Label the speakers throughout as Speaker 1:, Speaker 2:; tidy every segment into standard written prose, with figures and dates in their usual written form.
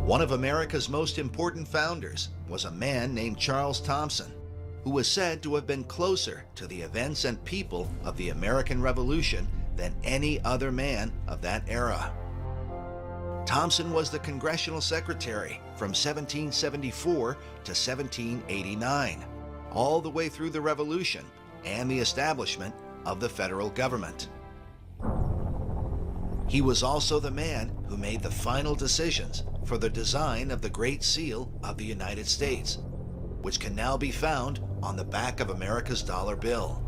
Speaker 1: One of America's most important founders was a man named Charles Thomson, who was said to have been closer to the events and people of the American Revolution than any other man of that era. Thomson was the congressional secretary from 1774 to 1789, all the way through the Revolution and the establishment of the federal government. He was also the man who made the final decisions for the design of the Great Seal of the United States, which can now be found on the back of America's dollar bill.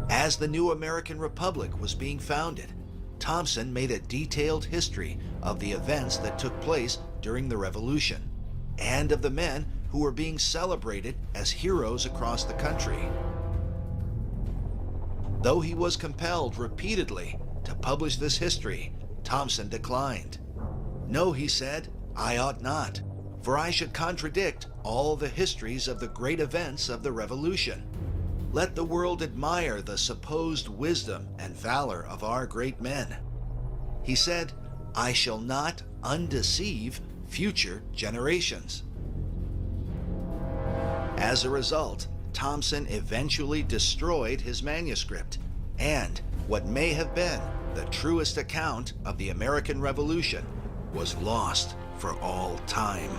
Speaker 1: As the new American Republic was being founded, Thomson made a detailed history of the events that took place during the Revolution and of the men who were being celebrated as heroes across the country. Though he was compelled repeatedly to publish this history, Thomson declined. "No," he said, "I ought not, for I should contradict all the histories of the great events of the Revolution. Let the world admire the supposed wisdom and valor of our great men." He said, "I shall not undeceive future generations." As a result, Thomson eventually destroyed his manuscript, and what may have been the truest account of the American Revolution was lost for all time.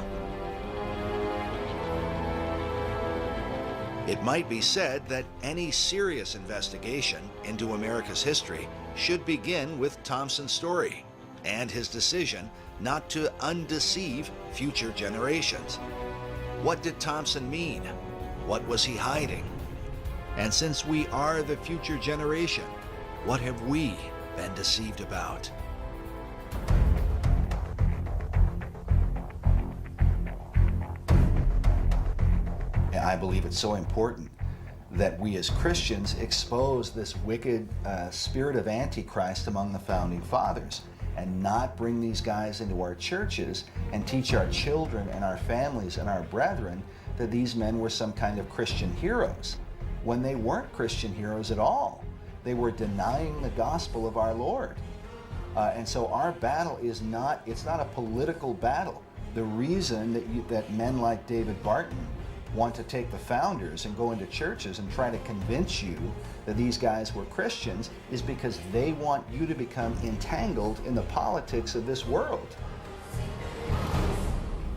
Speaker 1: It might be said that any serious investigation into America's history should begin with Thomson's story and his decision not to undeceive future generations. What did Thomson mean? What was he hiding? And since we are the future generation, what have we been deceived about? I believe it's so important that we as Christians expose this wicked spirit of Antichrist among the founding fathers and not bring these guys into our churches and teach our children and our families and our brethren that these men were some kind of Christian heroes, when they weren't Christian heroes at all. They were denying the gospel of our Lord. And so our battle is not, it's not a political battle. The reason that men like David Barton want to take the founders and go into churches and try to convince you that these guys were Christians is because they want you to become entangled in the politics of this world,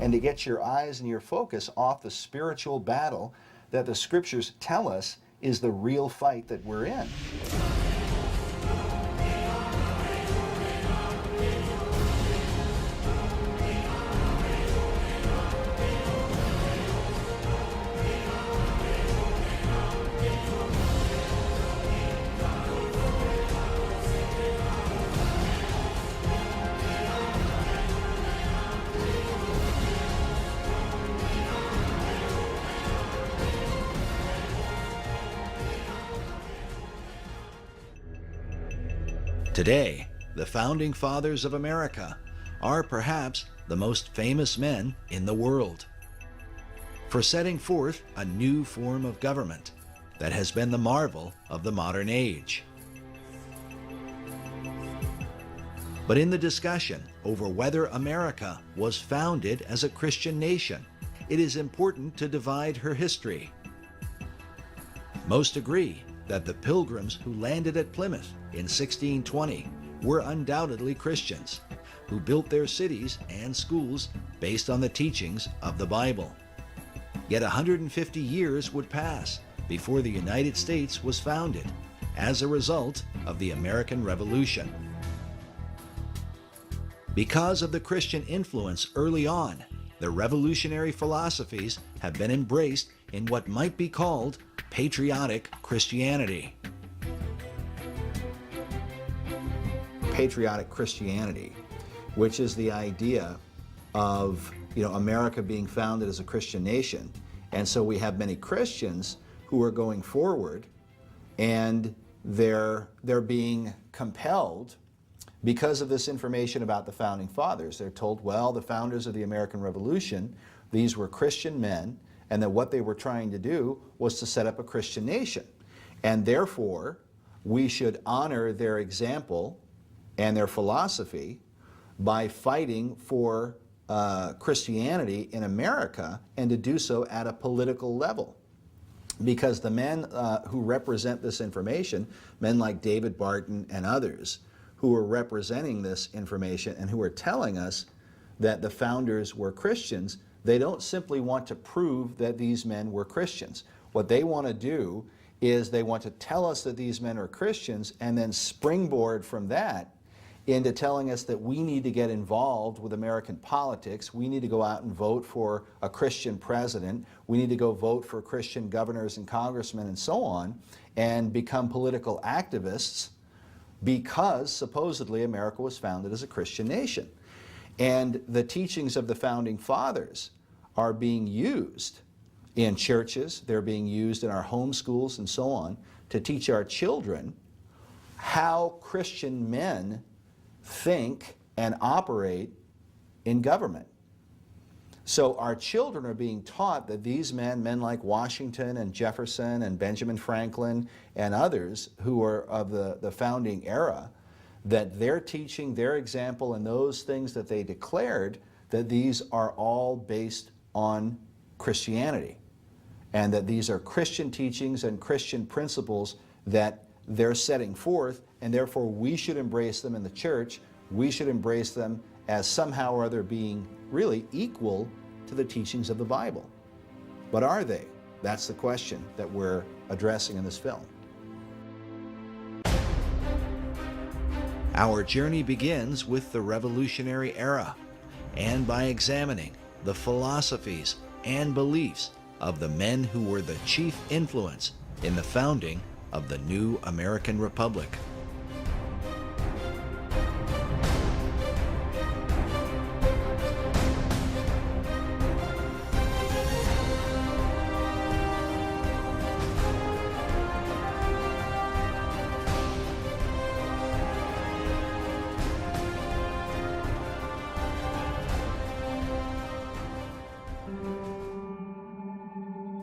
Speaker 1: and to get your eyes and your focus off the spiritual battle that the scriptures tell us is the real fight that we're in. Today, the founding fathers of America are perhaps the most famous men in the world for setting forth a new form of government that has been the marvel of the modern age. But in the discussion over whether America was founded as a Christian nation, it is important to divide her history. Most agree that the Pilgrims who landed at Plymouth in 1620 were undoubtedly Christians, who built their cities and schools based on the teachings of the Bible. Yet 150 years would pass before the United States was founded as a result of the American Revolution. Because of the Christian influence early on, the revolutionary philosophies have been embraced in what might be called patriotic Christianity. Patriotic Christianity, which is the idea of, America being founded as a Christian nation. And so we have many Christians who are going forward, and they're being compelled because of this information about the founding fathers. They're told, well, the founders of the American Revolution, these were Christian men, and that what they were trying to do was to set up a Christian nation. And therefore, we should honor their example and their philosophy by fighting for Christianity in America, and to do so at a political level. Because the men who represent this information, men like David Barton and others, who are representing this information and who are telling us that the founders were Christians, they don't simply want to prove that these men were Christians. What they want to do is they want to tell us that these men are Christians and then springboard from that into telling us that we need to get involved with American politics. We need to go out and vote for a Christian president. We need to go vote for Christian governors and congressmen and so on, and become political activists, because supposedly America was founded as a Christian nation. And the teachings of the Founding Fathers are being used in churches, they're being used in our home schools and so on, to teach our children how Christian men think and operate in government. So our children are being taught that these men like Washington and Jefferson and Benjamin Franklin and others who are of the founding era, that their teaching, their example, and those things that they declared, that these are all based on Christianity, and that these are Christian teachings and Christian principles that they're setting forth, and therefore we should embrace them in the church. We should embrace them as somehow or other being really equal to the teachings of the Bible. But are they? That's the question that we're addressing in this film. Our journey begins with the Revolutionary Era, and by examining the philosophies and beliefs of the men who were the chief influence in the founding of the new American Republic.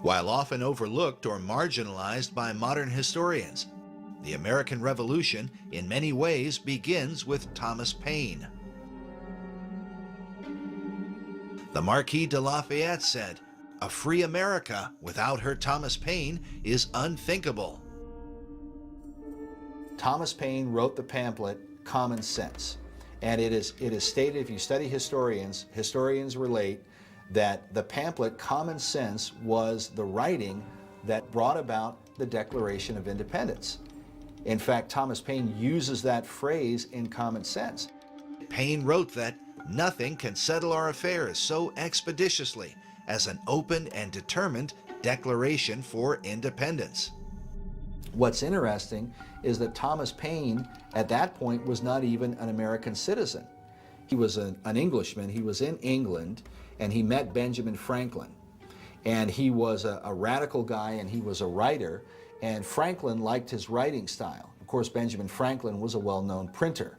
Speaker 1: While often overlooked or marginalized by modern historians, the American Revolution in many ways begins with Thomas Paine. The Marquis de Lafayette said, "A free America without her Thomas Paine is unthinkable." Thomas Paine wrote the pamphlet Common Sense, and it is stated, if you study historians relate that the pamphlet Common Sense was the writing that brought about the Declaration of Independence. In fact, Thomas Paine uses that phrase in Common Sense. Paine wrote that nothing can settle our affairs so expeditiously as an open and determined declaration for independence. What's interesting is that Thomas Paine at that point was not even an American citizen. He was an Englishman. He was in England, and he met Benjamin Franklin. And he was a radical guy, and he was a writer, and Franklin liked his writing style. Of course, Benjamin Franklin was a well-known printer.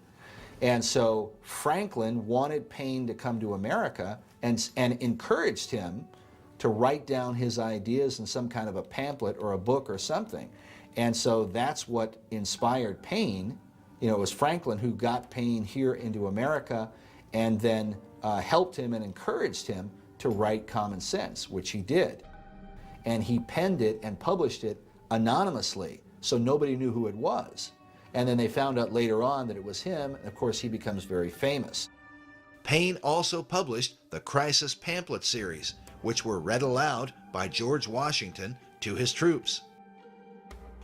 Speaker 1: And so Franklin wanted Paine to come to America and encouraged him to write down his ideas in some kind of a pamphlet or a book or something. And so that's what inspired Paine. You know, it was Franklin who got Paine here into America and then helped him and encouraged him to write Common Sense, which he did. And he penned it and published it anonymously, so nobody knew who it was. And then they found out later on that it was him, and of course he becomes very famous. Paine also published the Crisis Pamphlet series, which were read aloud by George Washington to his troops.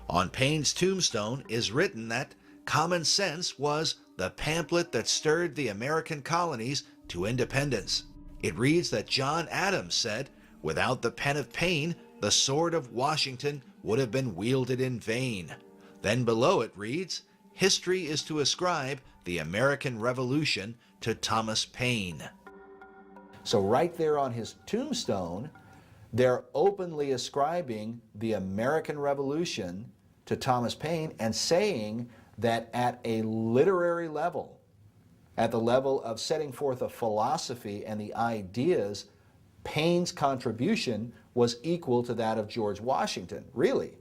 Speaker 1: On Paine's tombstone is written that Common Sense was the pamphlet that stirred the American colonies to independence. It reads that John Adams said, "Without the pen of Paine, the sword of Washington would have been wielded in vain." Then below it reads, "History is to ascribe the American Revolution to Thomas Paine." So right there on his tombstone, they're openly ascribing the American Revolution to Thomas Paine and saying that at a literary level, at the level of setting forth a philosophy and the ideas, Paine's contribution was equal to that of George Washington, really.